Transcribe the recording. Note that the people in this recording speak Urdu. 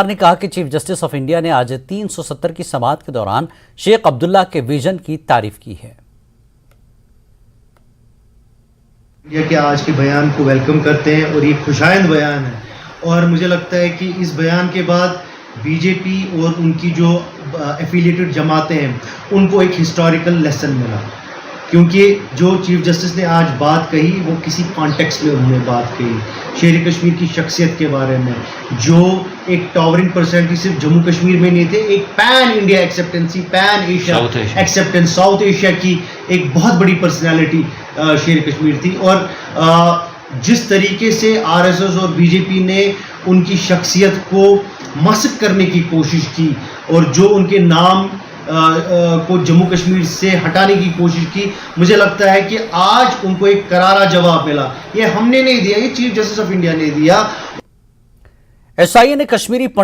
نے کہا کہ چیف جسٹس آف انڈیا نے آج 370 کی سماعت کے دوران شیخ عبداللہ کے ویژن کی تعریف کی ہے۔ انڈیا کے آج کے بیان کو ویلکم کرتے ہیں اور یہ خوشائند بیان ہے، اور مجھے لگتا ہے کہ اس بیان کے بعد بی جے پی اور ان کی جو ایفیلیٹڈ جماعتیں ہیں ان کو ایک ہسٹوریکل لیسن ملا، کیونکہ جو چیف جسٹس نے آج بات کہی وہ کسی کانٹیکسٹ میں انہوں نے بات کہی شیر کشمیر کی شخصیت کے بارے میں، جو ایک ٹاورنگ پرسنالٹی صرف جموں کشمیر میں نہیں تھے، ایک pan India acceptancy, pan Asia acceptance, South Asia کی ایک بہت بڑی پرسنالٹی شیر کشمیر تھی۔ اور جس طریقے سے آر ایس ایس اور بی جے پی نے ان کی شخصیت کو مسخ کرنے کی کوشش کی اور جو ان کے نام کو جموں کشمیر سے ہٹانے کی کوشش کی، مجھے لگتا ہے کہ آج ان کو ایک کرارا جواب ملا۔ یہ ہم نے نہیں دیا، یہ چیف جسٹس آف انڈیا نے دیا۔ ایس آئی اے نے کشمیری پنڈت